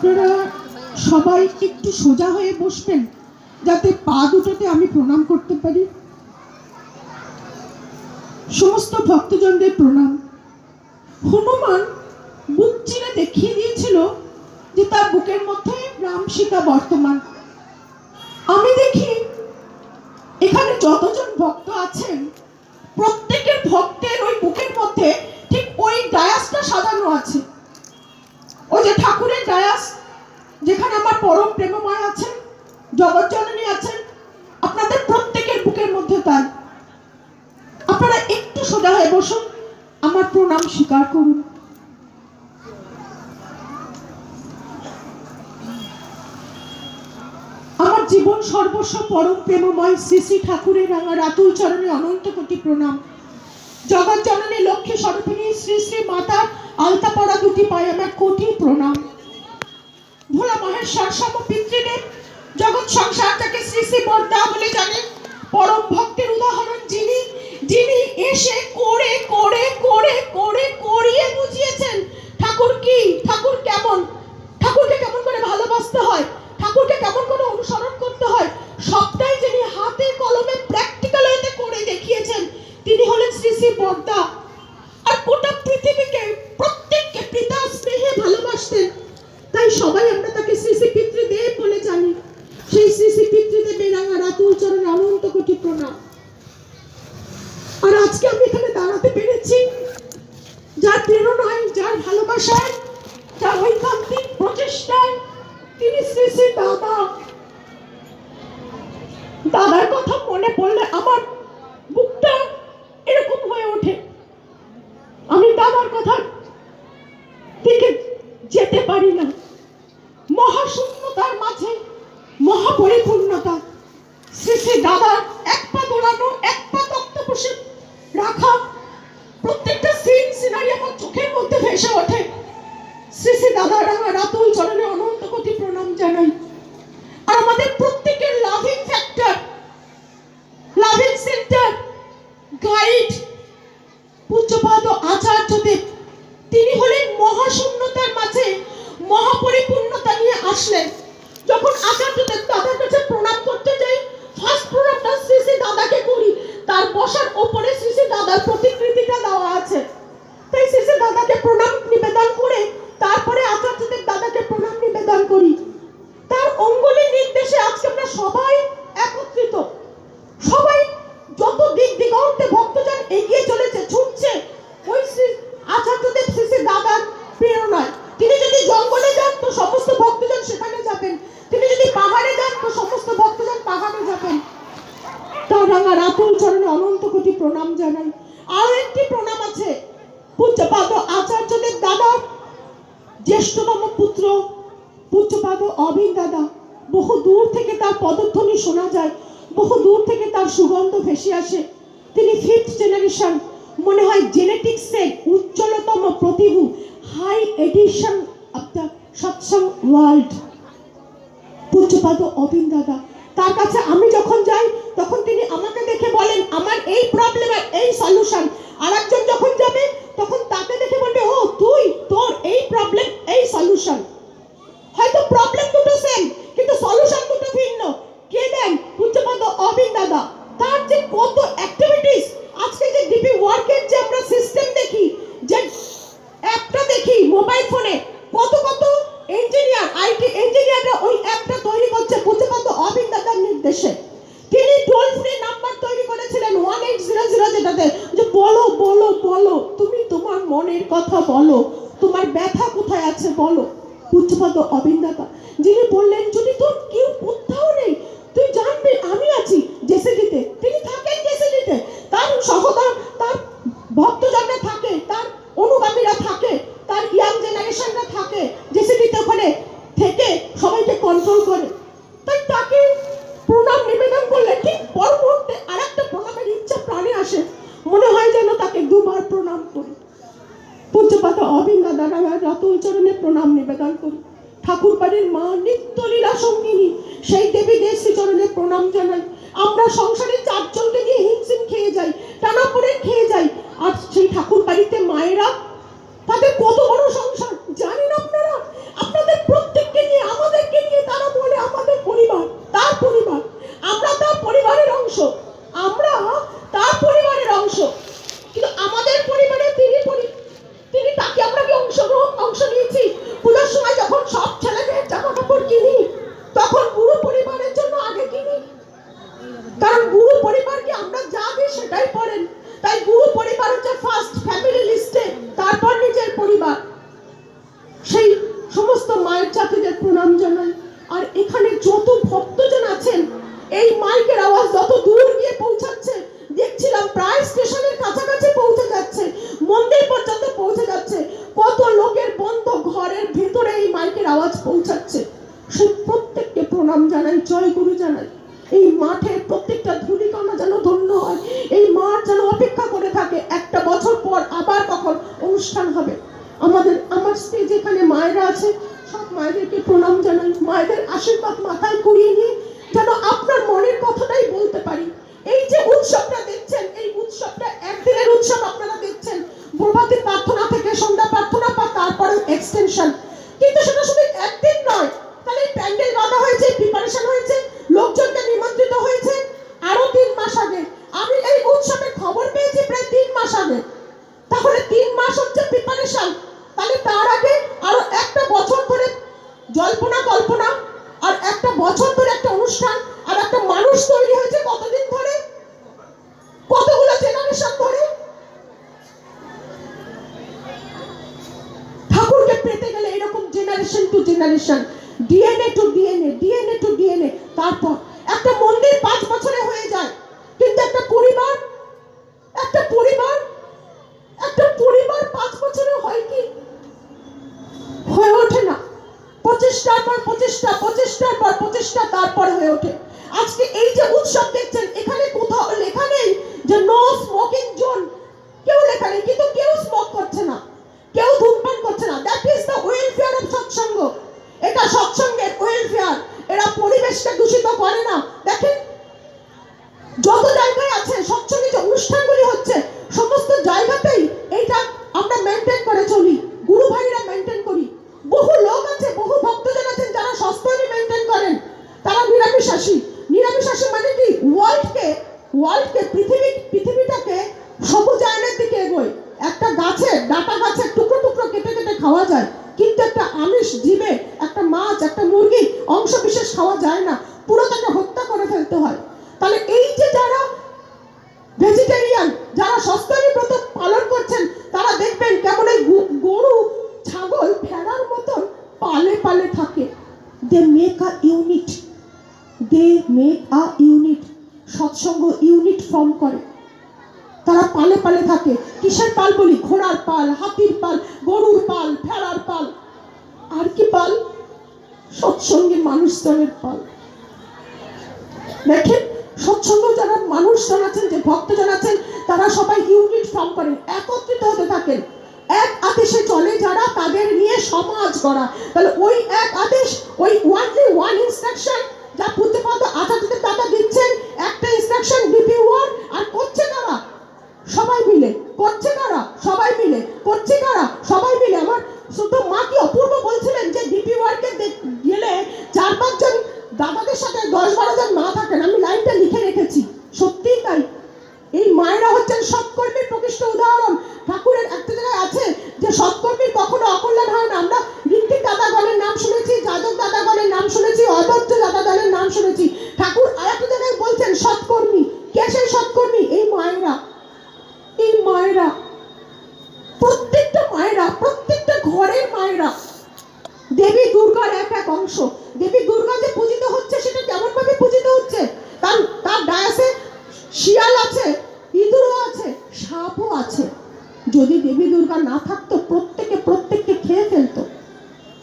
আপনারা সবাই একটু সোজা হয়ে বসবেন যাতে পা দুটোতে আমি প্রণাম করতে পারি। সমস্ত ভক্তজনদের প্রণাম। হনুমান বুক চিরে দেখিয়ে দিয়েছিল যে তার বুকের মধ্যে রাম সীতা বর্তমান। আমি দেখি এখানে যতজন ভক্ত আছেন প্রত্যেকের ভক্তের ওই বুকের মধ্যে ঠিক ওই ডায়াসটা সাজানো আছে। ওই যে ঠাকুরের ডায়াস, যেখানে আমার পরম প্রেমময় আছেন, জগৎজননী আছেন, আপনাদের প্রত্যেকের বুকের মধ্যে তাই। আপনারা একটু সোজা হয়ে বসুন, আমার প্রণাম স্বীকার করুন। আমার জীবন সর্বস্ব পরম প্রেমময় শ্রী শ্রী ঠাকুরের রাঙা রাতুল চরণে অনন্ত কোটি প্রণাম। জগৎজননী লক্ষ্মী স্বরূপিণী শ্রী শ্রী মাতার আলতা পড়া দুটি পায়ে আমার কোটি প্রণাম। ভোলা মহেশ্বর সম পিতৃদেব, জগৎ সংসার যাকে শ্রী শ্রী বর্দা বলে জানেন, পরম ভক্তের উদাহরণ যিনি, যিনি এসে করে করে করে করে করিয়ে বুঝিয়েছেন ঠাকুর কি, ঠাকুর কেমন, ঠাকুরকে কেমন করে ভালোবাসতে হয়, ঠাকুরকে কেমন করে অনুসরণ করতে হয়, সবটাই যিনি হাতে কলমে প্র্যাকটিক্যাল ওয়েতে করে দেখিয়েছেন তিনি হলেন শ্রী শ্রী বর্দা। আর গোটা পৃথিবীকে প্রত্যেককে পিতা স্নেহে ভালোবাসতেন, তাই সবাই আমরা তাকে শ্রী শ্রী পিতৃদেব বলে জানি। সেই শ্রী শ্রী পিতৃদেবের রাঙা রাতুল চরণে অনন্ত কোটি প্রণাম। আর আজকে আমি এখানে দাঁড়াতে পেরেছি যার প্রেরণায়, যার ভালোবাসায়, যার ঐকান্তিক প্রচেষ্টায়, তিনি শ্রী শ্রী দাদা। দাদার কথা মনে পড়লে আমার বুকটা এরকম হয়ে ওঠে। আমি দাদার কথা দিকে যেতে পারি না। মহাশূন্যতার মাঝে মহাপরিপূর্ণতা। শ্রী শ্রী দাদার এক পা দোলানো, এক পা তক্তপোষে রাখা, প্রত্যেকটা সিন সিনারি আমার চোখের মধ্যে ভেসে ওঠে। শ্রী শ্রী দাদার রাঙা রাতুল চরণে অনন্ত কোটি প্রণাম জানাই। আর আমাদের প্রত্যেকের loving factor, loving centre, guide পূজ্যপাদ আচার্যদেব, তিনি হলেন মহাশূন্যতার মাঝে মহাপরিপূর্ণতা নিয়ে আসলেন। যখন আচার্যদেব দাদার কাছে প্রণাম করতে যাই, ফার্স্ট প্রণামটা শ্রী শ্রী দাদাকে করি। তার বসার ওপরে শ্রী শ্রী দাদার প্রতিকৃতিটা দেওয়া আছে, তাই শ্রী শ্রী দাদাকে প্রণাম নিবেদন করে তারপরে আচার্যদেব দাদাকে প্রণাম নিবেদন করি। তার অঙ্গুলির নির্দেশে আজকে আমরা সবাই একত্রিত। সবাই যত দিক দিগন্তে ভক্তজন এগিয়ে চলেছে, ছুটছে ওই শ্রী আচার্যদেব শ্রী শ্রী দাদার প্রেরণায়। তিনি যদি জঙ্গলে যান তো সমস্ত ভক্তজন সেখানে যাবেন, তিনি যদি পাহাড়ে যান তো সমস্ত ভক্তজন পাহাড়ে যাবেন। তার রাঙা রাতুল চরণে অনন্ত কোটি প্রণাম জানাই। আর একটি প্রণাম আছে পূজ্যপাদ আচার্যদেব দাদার জ্যেষ্ঠতম পুত্র পূজ্যপাদ অবিন দাদা। বহু দূর থেকে তার পদধ্বনি শোনা যায়, বহু দূর থেকে তার সুগন্ধ ভেসে আসে। তিনি 5th জেনারেশন, মনে হয় জেনেটিক্সের উজ্জ্বলতম প্রতিভু, high edition of the Satsang world, পূজ্যপাদ Aubin দাদা। তার কাছে আমি যখন যাই তখন তিনি আমাকে দেখে বলেন আমার এই প্রবলেমের এই সলিউশন। আর একজন যখন যাবে তখন তাকে দেখে বলবে ও তুই, তোর এই প্রবলেম এই সলিউশন। হয়তো প্রবলেম দুটো সেম কিন্তু সলিউশন দুটো ভিন্ন। কে দেন? পূজ্যপাদ অবিন দাদা। তার যে কত অ্যাক্টিভিটিস, আজকে যে ডিপি ওয়ার্কের যে আমরা সিস্টেম দেখি, যে অ্যাপটা দেখি মোবাইল ফোনে, কত কত ইঞ্জিনিয়ার, আইটি ইঞ্জিনিয়াররা ওই অ্যাপটা তৈরি করছে পূজ্যপাদ অবিন দাদার নির্দেশে। তিনি টোল ফ্রি নাম্বার তৈরি করেছিলেন 1800, যেটাতে যে বলো বলো বলো, তুমি তোমার মনের কথা বলো, তোমার ব্যথা কোথায় আছে বলো। পূজ্যপাদ অবিন দাদা যিনি বললেন যদি তোর কেউ কোথাও নেই তুই জানবি আমি আছি জেসিডিতে। তিনি থাকেন জেসিডিতে, তার সহদর, তার ভক্তজনরা থাকে, তার অনুগামীরা থাকে, তার ইয়াং জেনারেশনরা থাকে জেসিডিতে, ওখানে থেকে সবাইকে কন্ট্রোল করে। তাই তাকে প্রণাম নিবেদন করলে ঠিক পর মুহূর্তে আর একটা প্রণামের ইচ্ছা প্রাণে আসে, মনে হয় যেন তাকে দুবার প্রণাম করি। পূজ্যপাদ অবিন দাদা রাতুল চরণে প্রণাম নিবেদন করি। ঠাকুর বাড়ির মা, নিত্য লীলা সঙ্গিনী সেই দেবী দেশী চরণে প্রণাম জানাই। আমরা সংসারে 4 জনকে নিয়ে হিমশিম খেয়ে যাই, টানাপোড়ে খেয়ে যাই, আর সেই ঠাকুর বাড়িতে মায়েরা, তাদের কত বড় সংসার জানেন আপনারা? আপনাদের প্রত্যেককে তাই গুরু পরিবার হচ্ছে ফার্স্ট ফ্যামিলি লিস্টে, তারপর নিজের পরিবার। সেই সমস্ত মায়ের জাতিদের প্রণাম জানাই। আর এখানে যত ভক্তজন আছেন, এই মাইকের আওয়াজ যত দূর গিয়ে পৌঁছাচ্ছে, দেখছিলাম প্রায় স্টেশনের কাছাকাছি পৌঁছে যাচ্ছে, মন্দির পর্যন্ত পৌঁছে যাচ্ছে, কত লোকের বন্ধ ঘরের ভেতরে এই মাইকের আওয়াজ পৌঁছাচ্ছে। সেই প্রত্যেককে প্রণাম জানাই, জয় গুরু জানাই। এই মাঠের প্রত্যেকটা ধূলিকণা যেন ধন্য হয়, এই মাঠ যেন অপেক্ষা করে থাকে একটা বছর পর আবার কখন অনুষ্ঠান হবে। আমার স্টেজ এখানে মায়েরা আছে, সব মায়েদেরকে প্রণাম জানাই। মায়েদের আশীর্বাদ মাথায় করিয়ে নিয়ে যেন আপনার মনের কথাটাই বলতে পারি। এই যে উৎসবটা দেখছেন, এই উৎসবটা একদিনের উৎসব আপনারা দেখছেন, প্রভাতী প্রার্থনা থেকে সন্ধ্যা প্রার্থনা বা তারপরে এক্সটেনশন, কিন্তু সেটা শুধু একদিন নয়। তাহলে প্যান্ডেল বাঁধা হয়েছে, প্রিপারেশন হয়েছে, লোকজনকে নিমন্ত্রিত হয়েছে আরো 3 মাস আগে। আমি এই উৎসবের খবর পেয়েছি প্রায় 3 মাস আগে। তাহলে 3 মাস হচ্ছে প্রিপারেশন, তাহলে তার আগে আরো একটা বছর ধরে জল্পনা কল্পনা, আর একটা বছর ধরে একটা অনুষ্ঠান, আর একটা মানুষ তৈরি হয়েছে কতদিন ধরে, কতগুলো জেনারেশন ধরে। ঠাকুরকে পেতে গেলে এরকম generation to generation, DNA to DNA, DNA to DNA, তারপর একটা মন্দির 5 বছরে হয়ে যায়, কিন্তু একটা পরিবার, একটা পরিবার, একটা পরিবার 5 বছরে হয় কি? হয়ে ওঠে না। প্রচেষ্টার পর প্রচেষ্টা, প্রচেষ্টার পর প্রচেষ্টা, তারপর হয়ে ওঠে। আজকে এই যে উৎসব দেখছেন, এখানে কোথাও লেখা নেই যে নো স্মোকিং জোন, কেউ লেখা নেই, কিন্তু কেউ স্মোক করছে না, কেউ ধূমপান করছে না। That is the welfare of সৎসঙ্গ। এটা সৎসঙ্গের ওয়েলফেয়ার। এরা পরিবেশকে দূষিত করে না। দেখেন যত জায়গায় আছে সৎসঙ্গে যে অনুষ্ঠানগুলি হচ্ছে, সমস্ত জায়গাতেই এইটা আমরা মেনটেন করে চলি, গুরু ভাইরা মেনটেন করি। বহু লোক আছে, বহু ভক্তজন আছেন যারা সৎসঙ্গ মেনটেন করেন, তারা নিরামিষাশী। নিরামিষাশী মানে কি? ওয়ার্ল্ডকে পৃথিবীটাকে সবুজায়নের দিকে এগোয়। একটা গাছের ডাটা গাছের টুকরো টুকরো কেটে কেটে খাওয়া যায়, কিন্তু একটা আমিষ জীবে, একটা মাছ, একটা মুরগি অংশ বিশেষ খাওয়া যায় না, পুরোটাকে হত্যা করে ফেলতে হয়। তাহলে এই যে যারা ভেজিটেরিয়ান, যারা সস্তানি ব্রত পালন করছেন, তারা দেখবেন কেমন এই গরু, ছাগল, ভেড়ার মতন পালে পালে থাকে। They make a unit, they make a unit. Satsang unit form করে। তারা পালে পালে থাকে। কিসের পাল বলি? ঘোড়ার পাল, হাতির পাল, গরুর পাল, ভেড়ার পাল, আর কি পাল? সৎসঙ্গে মানুষজনের পাল। দেখেন সৎসঙ্গ যারা মানুষজন আছেন, যে ভক্তজন আছেন, তারা সবাই ইউনিট ফর্ম করেন, একত্রিত হতে থাকেন। এক আদেশে চলে যারা, তাদের নিয়ে সমাজ গড়া। তাহলে ওই এক আদেশ, ওই ওয়ানলি ওয়ান ইনস্ট্রাকশন যা পূজ্যপাদ আচার্যদেব দাদা দিচ্ছেন, একটা ইনস্ট্রাকশন ডিপি ওয়ার্ড, আর করছে কারা? সবাই মিলে। করছে কারা? সবাই মিলে। করছে কারা? সবাই মিলে। আমার শুধু মা কি অপূর্ব বলছিলেন যে ডিপি ওয়ার্ডকে গেলে 4-5 জন দাদাদের সাথে 10-12 জন মা থাকেন। আমি লাইনটা লিখে রেখেছি, সত্যিই তাই। এই মায়েরা হচ্ছেন সৎকর্মীর প্রকৃষ্ট উদাহরণ। ঠাকুরের একটা জায়গায় আছে যে সৎকর্মীর কখনো অকল্যাণ হয় না। আমরা ঋত্বিক দাদাগণের নাম শুনেছি, যাদব দাদাগণের নাম শুনেছি, অদত্ত দাদাগণের নাম শুনেছি। ঠাকুর আরেকটা জায়গায় বলছেন সৎকর্মী। কে সেই সৎকর্মী? এই মায়েরা। এই মায়েরা, প্রত্যেকটা মায়েরা, প্রত্যেকটা ঘরের মায়েরা দেবী দুর্গার এক এক অংশ। দেবী দুর্গা যে পূজিত হচ্ছে, সেটা কেমন ভাবে পূজিত হচ্ছে? কারণ তার ডায়াসে শিয়াল আছে, ইঁদুরও আছে, সাপও আছে। যদি দেবী দুর্গা না থাকতো, প্রত্যেককে খেয়ে ফেলতো।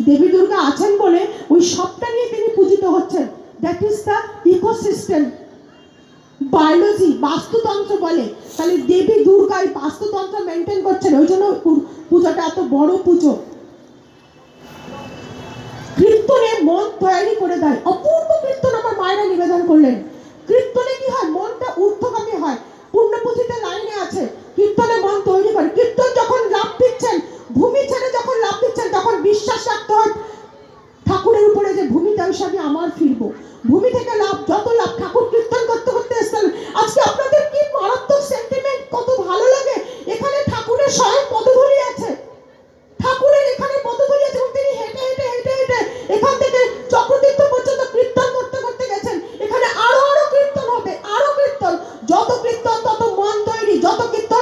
দেবী দুর্গা আছেন বলে ওই সবটা নিয়ে তিনি পূজিত হচ্ছেন। That is the ecosystem. Biology, বাস্তুতন্ত্র বলে। তাহলে দেবী দুর্গা এই বাস্তুতন্ত্র মেনটেন করছেন, ওই জন্য পূজাটা এত বড় পুজো। কীর্তনে মন তৈরি করে দেয়। অপূর্ব কীর্তন আমার মায়েরা নিবেদন করলেন। কীর্তনে কি হয়? মনটা ঊর্ধ্বগামী হয়। পূর্ণপুঁথিতে লাইনে আছে, কীর্তনে মন তৈরি করে। কীর্তন যখন লাভ দিচ্ছেন, ভূমি ছেড়ে যখন লাভ দিচ্ছেন, তখন বিশ্বাস রাখতে হয় ঠাকুরের উপরে যে ভূমিটা হিসাবে আমার ফিরবো। ভূমি থেকে লাভ, যত লাভ। ঠাকুর কীর্তন করতে করতে এসেছেন। আজকে আপনাদের কি মারাত্মক সেন্টিমেন্ট, কত ভালো লাগে। এখানে ঠাকুরের স্বয়ং পদধূলি আছে, ঠাকুরের এখানে পদধূলি আছে, এবং তিনি হেঁটে হেঁটে হেঁটে হেঁটে এখান থেকে চক্রতীর্থ পর্যন্ত কীর্তন করতে করতে গেছেন। এখানে আরো আরো কীর্তন হবে, আরো কীর্তন। যত কীর্তন তত মন তৈরি, যত কীর্তন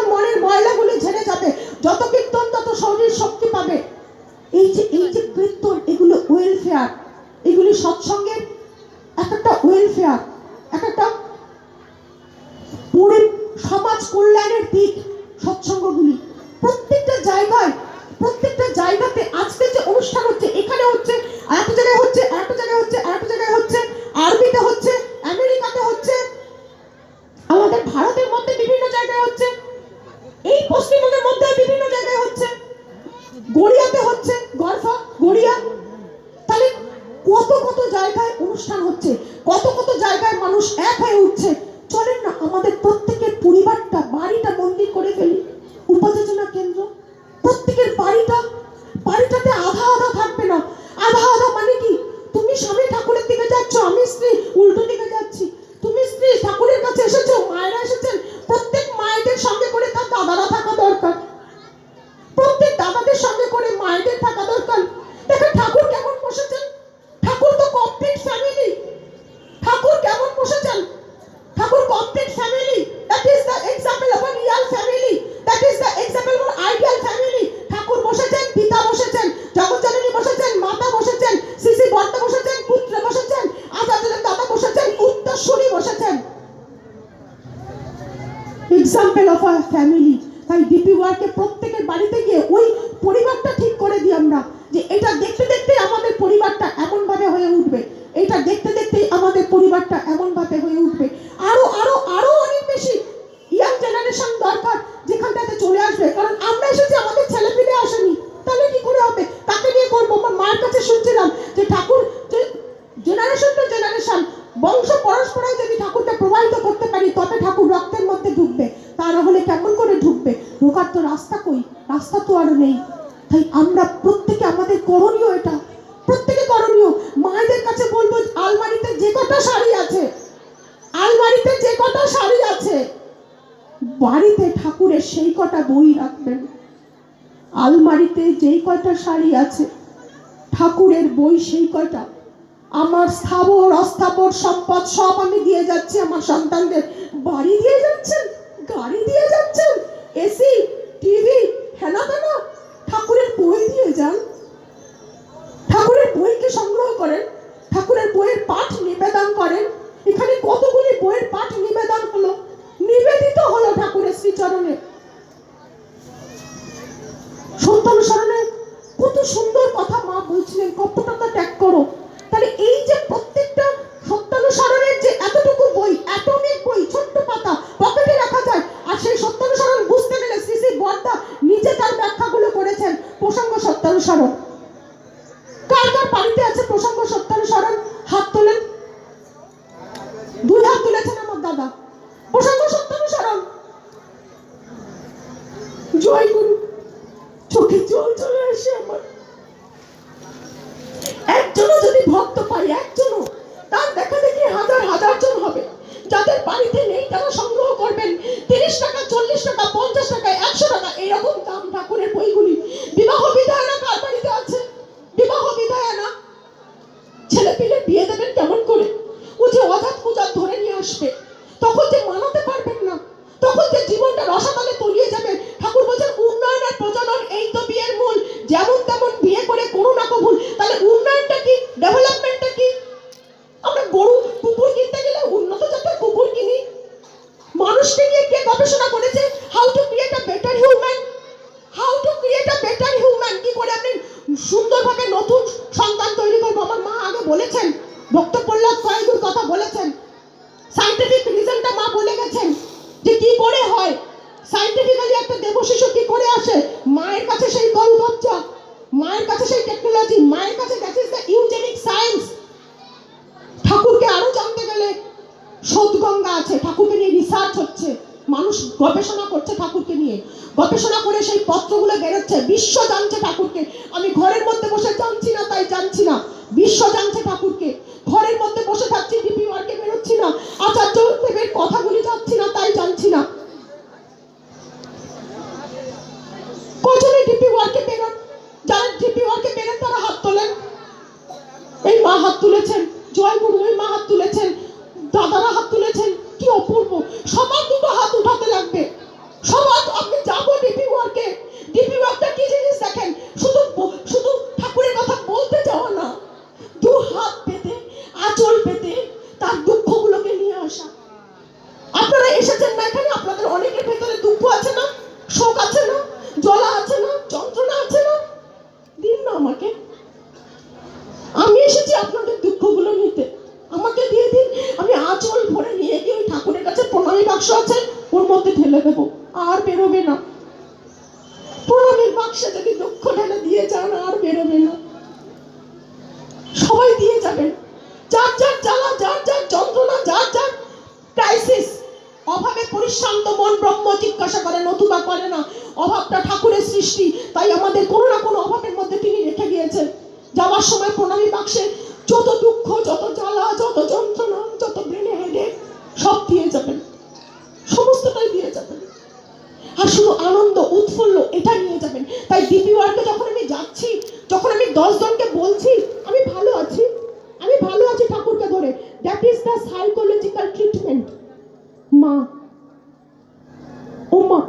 পশ্চিমবঙ্গের মধ্যে বিভিন্ন জায়গায় হচ্ছে, গড়িয়াতে হচ্ছে, গড়ফা গড়িয়া। তাহলে কত কত জায়গায় অনুষ্ঠান হচ্ছে, কত কত জায়গায় মানুষ এক হয়ে উঠছে। চলেন না আমাদের প্রত্যেকের পরিবারটা, বাড়িটা মন্দির করে ফেলি, উপাযোজনা কেন্দ্র। প্রত্যেকের বাড়িটাতে আধা আধা থাকবে না। আধা আধা মানে কি? তুমি স্বামী ঠাকুরের দিকে যাচ্ছ, আমি স্ত্রী উল্টো দিকে যাচ্ছি। তুমি স্ত্রী ঠাকুরের কাছে এসেছো, মায়েরা এসেছেন, প্রত্যেক মায়েদের সঙ্গে করে তার দাদারা থাকা দরকার, প্রত্যেক দাদাদের সঙ্গে করে মায়েদের থাকা দরকার। দেখেন ঠাকুর কেমন বসেছেন, ঠাকুর তো কমপ্লিট ফ্যামিলি। ঠাকুর কেমন বসেছেন, Thakur complete family. That is the example of a real family, that is the example of ideal family. Thakur বসেছেন, পিতা বসেছেন, জগজ্জননী বসেছেন, মাতা বসেছেন, শ্রী বর্তা বসেছেন, পুত্র বসেছেন, আচার্যের দাদা বসেছেন, উত্তরসূরি বসেছেন। Example of a family. তাই ডিপি ওয়ার্কে প্রত্যেকের বাড়িতে গিয়ে ওই পরিবারটা ঠিক করে দিই আমরা, যে এটা দেখতে দেখতে আমাদের পরিবারটা এমন ভাবে হয়ে উঠবে, এটা দেখতে দেখতেই আমাদের পরিবারটা এমন ভাবে হয়ে উঠবে। আরো আরো আরো অনেক বেশি ইয়াং জেনারেশন দরকার, যেখানটাতে চলে আসবে। কারণ আমরা এসেছি, আমাদের ছেলে পিলে আসেনি, তাহলে কি করে হবে? তাকে নিয়ে করবো। আমার মায়ের কাছে শুনছিলাম যে ঠাকুর জেনারেশন টু জেনারেশন, বংশ পরস্পরায় যদি ঠাকুরকে প্রবাহিত করতে পারি, তবে ঠাকুর রক্তের মধ্যে ঢুকবে। তা না হলে কেমন করে ঢুকবে? ঢোকার তো রাস্তা কই? রাস্তা তো আর নেই। তাই আমরা প্রত্যেকে, আমাদের করণীয় এটা, প্রত্যেকে করণীয়। মায়েদের কাছে বলবো, আলমারিতে যে কটা শাড়ি আছে, আলমারিতে যে কটা শাড়ি আছে, বাড়িতে ঠাকুরের সেই কটা বই রাখবেন। আলমারিতে যেই কটা শাড়ি আছে, ঠাকুরের বই সেই কটা। আমার স্থাবর অস্থাবর সম্পদ সব আমি দিয়ে যাচ্ছি আমার সন্তানদের। বাড়ি দিয়ে যাচ্ছেন, গাড়ি দিয়ে যাচ্ছেন, এসি, টিভি, হেনা তেনা। ঠাকুরের বই দিয়ে যান, ঠাকুরের বইকে সংগ্রহ করেন, ঠাকুরের বইয়ের পাঠ নিবেদন করেন। এখানে কতগুলি বইয়ের পাঠ নিবেদন হলো, নিবেদিত হলো ঠাকুরের শ্রীচরণে। সন্তানুসরণে কত সুন্দর কথা মা বলছিলেন, কপটতা ত্যাগ করো। তাহলে এই যে প্রত্যেকটা সত্যানুসরণের যে এতটুকু বই, অ্যাটমিক বই, ছোট্ট পাতা পকেটে রাখা যায়। আর সেই সত্যানুসরণ বুঝতে গেলে শ্রী বর্দা নিজে তার ব্যাখ্যাগুলো করেছেন। প্রসঙ্গ সত্যানুসরণ কার কার বাড়িতে আছে? প্রসঙ্গ সত্যানুসরণ হাত তোলেন। 2 হাত তুলেছেন আমার দাদা। প্রসঙ্গ সত্যানুসরণ, জয় গুরু। চোখে জল চলে আসে আমার। একজনও যদি ভক্ত পাই, একজনও, তার দেখা দেখি হাজার হাজার জন হবে। যাদের বাড়িতে নেই তারা সংগ্রহ করবেন। 30 টাকা, 40 টাকা, 50 টাকা, 100 টাকা, এরকম দাম ঠাকুরের বইগুলি। বিবাহ বিধায়না কার বাড়িতে আছে? বিবাহ বিধায়না। ছেলে পিলে বিয়ে দেবেন কেমন করে? ও যে অজাত পূজাত ধরে নিয়ে আসবে, তখন যে মানাতে পারবেন না, তখন যে জীবনটা রসাতলে তলিয়ে যাবে। ঠাকুর বলছেন উন্নয়ন আর প্রজনন এই তো বিয়ের মূল। যেমন তেমন বিয়ে করে করো না কবুল। তাহলে উন্নয়নটা কি, ডেভেলপমেন্টটা কি? আমরা গরু কুকুর কিনতে গেলে উন্নত জাতের কুকুর কিনি। মানুষকে নিয়ে কে গবেষণা করেছে? How to create a better human, how to create a better human. কি করে আপনি সুন্দরভাবে নতুন সন্তান তৈরি করবো। আমার মা আগে বলেছেন, ভক্ত প্রহ্লাদ কয়েকগুর কথা বলেছেন, সায়েন্টিফিক রিজনটা মা বলে গেছেন যে কি করে হয়। সায়েন্টিফিক্যালি একটা দেবশিশু কি করে আসে? মায়ের কাছে সেই গলগজ্জা, মায়ের কাছে সেই টেকনোলজি, মায়ের কাছে দ্যাট ইজ দ্য ইউজেনিক সায়েন্স। ঠাকুরকে আরো জানতে গেলে শোধগঙ্গা আছে, ঠাকুরকে নিয়ে রিসার্চ হচ্ছে, মানুষ গবেষণা করছে ঠাকুরকে নিয়ে, গবেষণা করে সেই পত্রগুলো বেরোচ্ছে। বিশ্ব জানছে ঠাকুরকে। আমি ঘরের মধ্যে বসে জানছি না, তাই জানছি না। বিশ্ব জানছে ঠাকুরকে। ঘরের মধ্যে বসে থাকছি, ডিপি ওয়ার্কে বেরোচ্ছি না, আচার্য দেবের কথাগুলি যাচ্ছি না, তাই জানছি না। কজনে ডিপি ওয়ার্কে বেরোন? যারা ডিপি ওয়ার্কে বেরোন তারা হাত তোলেন। এই মা হাত তুলেছেন, জয় গুরু। ওই মা হাত তুলেছেন, দাদারা হাত তুলেছেন। কি অপূর্ব! সবার 2টো হাত উঠাতে লাগবে। সবার। আপনি যাবো ডিপি ওয়ার্কে। ডিপি ওয়ার্কটা কি জিনিস দেখেন, শুধু শুধু ঠাকুরের কথা বলতে যাওয়া না, 2 হাত পেতে, আঁচল পেতে তার দুঃখগুলোকে নিয়ে আসা। আপনারা এসেছেন না এখানে, আপনাদের অনেকের ভেতরে দুঃখ আছে না, শোক আছে না, জ্বালা আছে না, বাক্সে যদি দুঃখ ঢেলে দিয়ে যান আর বেরোবে না, সবাই দিয়ে যাবেন। যার যার জ্বালা, যার যার যন্ত্রণা, যার যার ক্রাইসিস, অভাবে পরিশ্রান্ত মন ব্রহ্ম জিজ্ঞাসা করে, নতুবা করে না। অভাবটা ঠাকুরের সৃষ্টি, তাই আমাদের কোনো না কোনো অভাবের মধ্যে তিনি রেখে গিয়েছেন। যাওয়ার সময় প্রণামী বাক্সে যত দুঃখ, যত জ্বালা, যত যন্ত্রণা, যত ব্রেনে হেডেক সব দিয়ে যাবেন, সমস্তটাই দিয়ে যাবেন। আর শুধু আনন্দ উৎফুল্ল এটা নিয়ে যাবেন। তাই ডিপি ওয়ার্কে যখন আমি যাচ্ছি, যখন আমি 10 জনকে বলছি আমি ভালো আছি, আমি ভালো আছি ঠাকুরকে ধরে, that is the psychological treatment. মা, ও মা,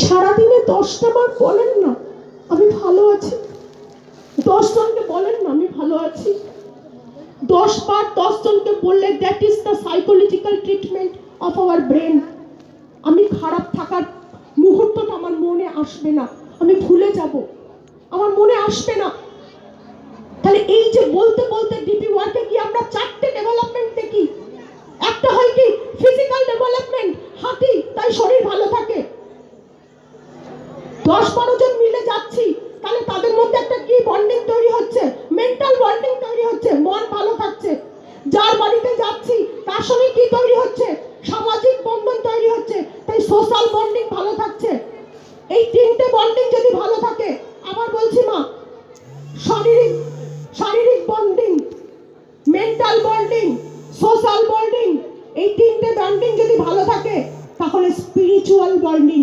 সারাদিনে 10টা বার বলেন না আমি ভালো আছি, 10 জনকে বলেন না আমি ভালো আছি। 10 বার 10 জনকে বললে that is the psychological treatment of our brain. আমি খারাপ থাকার মুহূর্তটা আমার মনে আসবে না, আমি ভুলে যাব, আমার মনে আসবে না। তাহলে এই যে বলতে বলতে ডিপি ওয়ার্কে কি আমরা 4টে ডেভেলপমেন্ট দেখি। একটা হয় কি ফিজিক্যাল ডেভেলপমেন্ট, হাঁটি তাই শরীর ভালো থাকে। 10-12 জন মিলে যাচ্ছি, তাহলে তাদের মধ্যে একটা কি বন্ডিং তৈরি হচ্ছে, মেন্টাল বন্ডিং তৈরি হচ্ছে, মন ভালো থাকছে। যার বাড়িতে যাচ্ছি তার সঙ্গে কি তৈরি হচ্ছে, সামাজিক বন্ধন তৈরি হচ্ছে, তাই সোশ্যাল বন্ডিং ভালো থাকছে। এই 3টে বন্ডিং যদি ভালো থাকে, আবার বলছি মা, শারীরিক bonding, mental bonding, social bonding, এই 3টে বন্ডিং যদি ভালো থাকে, তাহলে স্পিরিচুয়াল বন্ডিং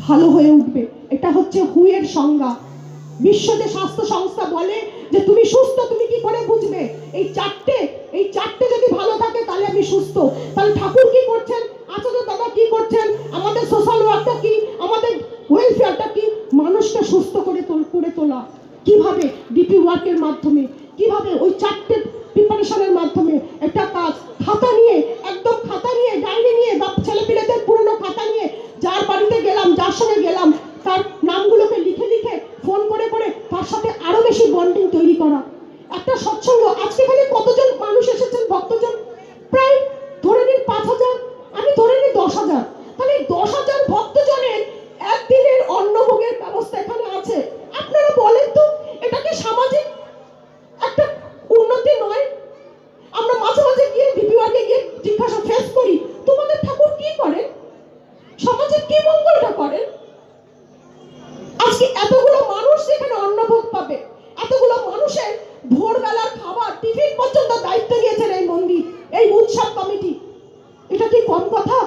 ভালো হয়ে উঠবে। এটা হচ্ছে হুয়ের সংজ্ঞা। বিশ্ব যে স্বাস্থ্য সংস্থা বলে যে তুমি সুস্থ, তুমি কি করে বুঝবে? এই চারটে যদি ভালো থাকে তাহলে আমি সুস্থ। তাহলে ঠাকুর কি করছেন, আচার্য দাদা কি করছেন, আমাদের সোশ্যাল ওয়ার্কটা কি, আমাদের ওয়েলফেয়ারটা কি, মানুষকে সুস্থ করে তোলা। কিভাবে? ডিপি ওয়ার্কের মাধ্যমে। কিভাবে? ওই 4টে প্রিপারেশনের মাধ্যমে। একটা কাজ, খাতা নিয়ে, একদম খাতা নিয়ে, ডায়েরি নিয়ে বা ছেলেপিলেদের পুরনো খাতা নিয়ে, যার বাড়িতে গেলাম, যার সঙ্গে গেলাম, তার নামগুলোকে লিখে লিখে ফোন করে করে তার সাথে আরো বেশি বন্ডিং তৈরি করা। একটা সৎসঙ্গ, আজকে এখানে কতজন মানুষ এসেছেন ভক্তজন? প্রায় ধরে নিন 5000, আমি ধরে নিই 10,000। তাহলে 10,000 ভক্তজনের একদিনের অন্নভোগের ব্যবস্থা এখানে আছে। আপনারা বলেন তো, এটা কি সামাজিক একটা উন্নতি নয়? আমরা মাঝে মাঝে গিয়ে ডিপি ওয়ার্কে গিয়ে জিজ্ঞাসা ফেস করি, তোমাদের ঠাকুর কি করেন, সমাজের কি মঙ্গলটা করেন? আজকে এতগুলো মানুষ যেখানে অন্নভোগ পাবে, এতগুলো মানুষের ভোরবেলার খাবার, টিফিন পর্যন্ত দায়িত্ব নিয়েছেন এই মন্দির, এই উৎসব কমিটি। এটা কি কম কথা?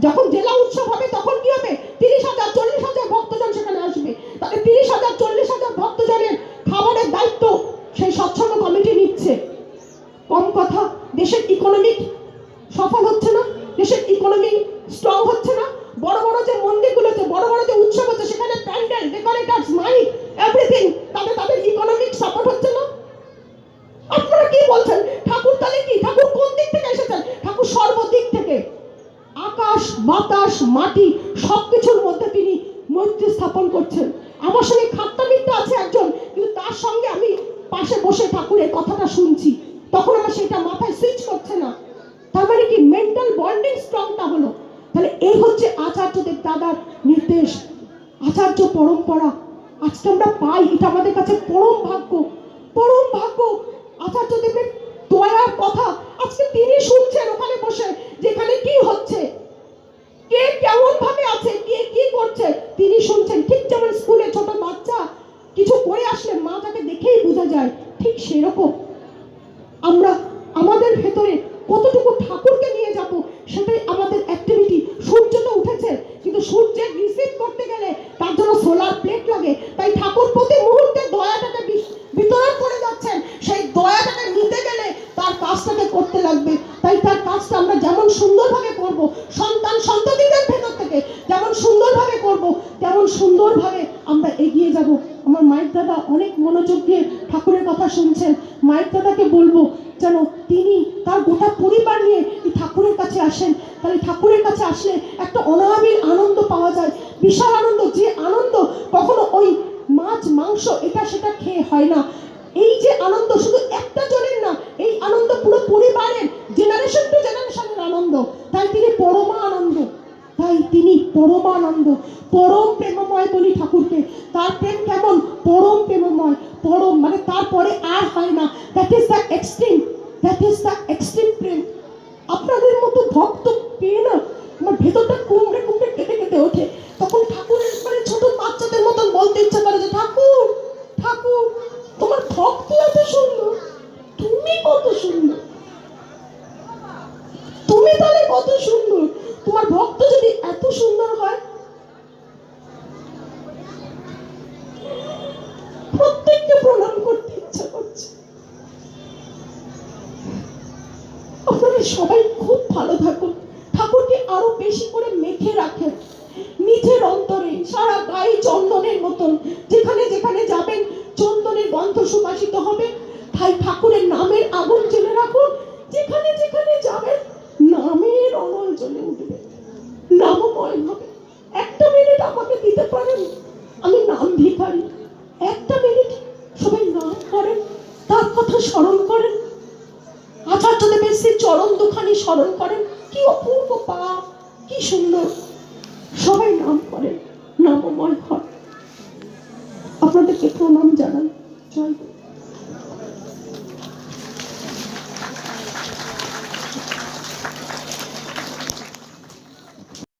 যখন জেলা উৎসব হবে তখন কি হবে? 30,000 40,000 ভক্তজন সেখানে আসবে। তাহলে 30,000 40,000 ভক্তজনের খাবারের দায়িত্ব সেই সৎসঙ্গ কমিটি নিচ্ছে। কম কথা? দেশের ইকোনমিক সফল হচ্ছে না, দেশের ইকোনমি স্ট্রং হচ্ছে না। বড় বড় যে মন্দিরগুলোতে, বড় বড় যে উৎসব হচ্ছে, সেখানে প্যান্ডেল, ডেকোরেটরস, মাইক, এভরিথিং, তাদের ইকোনমিক সাপোর্ট হচ্ছে না। আপনারা কি বলছেন? ঠাকুর তাহলে কি? ঠাকুর কোন দিক থেকে এসেছেন? ঠাকুর সর্বদিক থেকে, আকাশ বাতাস মাটি সবকিছুর মধ্যে তিনি মৈত্রী স্থাপন করছেন। আমার সঙ্গে খাট্টা মিট্টা আছে একজন, কিন্তু তার সঙ্গে আমি পাশে বসে ঠাকুরের কথাটা শুনছি, তখন আমার সেটা মাথায় সুইচ করছে না। তার মানে কি? মেন্টাল বন্ডিং স্ট্রংটা হলো। তাহলে এই হচ্ছে আচার্যদেব দাদার নির্দেশ, আচার্য পরম্পরা আজকে আমরা পাই। এটা আমাদের কাছে পরম ভাগ্য, পরম ভাগ্য। আচার্যদেবের দয়ার কথা আজকে তিনি শুনছেন ওখানে বসে, যেখানে কি হচ্ছে, কে কেমন ভাবে আছে, কে কি করছে, তিনি শুনছেন। ঠিক যেমন স্কুলে ছোট বাচ্চা কিছু করে আসলে মা তাকে দেখেই বোঝা যায়, ঠিক সেরকম আমরা আমাদের ভেতরে কতটুকু ঠাকুরকে নিয়ে যাব, সেটাই আমাদের অ্যাক্টিভিটি। সূর্য তো উঠেছে, কিন্তু সূর্যের রিসিভ করতে গেলে তার জন্য সোলার প্লেট লাগে। তাই ঠাকুর প্রতি মুহূর্তে দয়াটাকে বিতরণ করে যাচ্ছেন। সেই দয়াটাকে নিতে গেলে তার কাজটাকে করতে লাগবে। তাই তার কাজটা আমরা যেমন সুন্দরভাবে করব, সন্তান সন্ততিদের ভেতর থেকে যেমন সুন্দরভাবে করব, তেমন সুন্দরভাবে আমরা এগিয়ে যাব। আমার মায়ের দাদা অনেক মনোযোগ দিয়ে ঠাকুরের কথা শুনছেন। মায়ের দাদাকে বলবো যেন তিনি তার গোটা পরিবার নিয়ে এই ঠাকুরের কাছে আসেন। তাহলে ঠাকুরের কাছে আসলে একটা অনাবিল আনন্দ পাওয়া যায়, বিশাল আনন্দ। যে আনন্দ কখনো ওই মাছ মাংস এটা সেটা খেয়ে হয় না। এই যে আনন্দ শুধু একটা জনের না, এই আনন্দ পুরো পরিবারের, জেনারেশন টু জেনারেশনের আনন্দ। তাই তিনি পরমা আনন্দ, তাই তিনি পরমানন্দ, পরম প্রেমময় বলি ঠাকুরকে। তার প্রেম কেমন? পরম প্রেমময়, পরম মানে তারপরে আর হয় না। That is the extreme, that is the extreme প্রেম। আপনাদের মতো ভক্ত পেয়ে না আমার ভেতরটা কুমড়ে কুমড়ে কেটে কেটে ওঠে। তখন ঠাকুরের মানে ছোট বাচ্চাদের মতন বলতে ইচ্ছা করে যে ঠাকুর, ঠাকুর তোমার ভক্তি এত সুন্দর, তুমি কত সুন্দর, তুমি তাহলে কত সুন্দর। তোমার ভক্ত যদি এত সুন্দর হয়, প্রত্যেককে প্রণাম করতে ইচ্ছা করছে। আপনারা সবাই খুব ভালো থাকুন, ঠাকুরকে আরো বেশি করে মেখে রাখেন নিজের অন্তরে, সারা গায়ে চন্দনের মতন। যেখানে যেখানে যাবেন চন্দনের গন্ধ সুবাসিত হবে। তাই ঠাকুরের নামের আগুন জ্বেলে রাখুন। যেখানে যেখানে যাবেন নামের অনল জ্বলে উঠবে, নামময় হবে। একটা মিনিট আমাকে দিতে পারেন? আমি নাম ভিখারি, একটা মিনিট সবাই নাম করেন, তার কথা স্মরণ করেন, আচার্যদেবের সেই চরণ দুখানি স্মরণ করেন। কি অপূর্ব পাপ, কি সুন্দর। সবাই নাম করেন, নামময় হয়। আপনাদেরকে প্রণাম জানাই।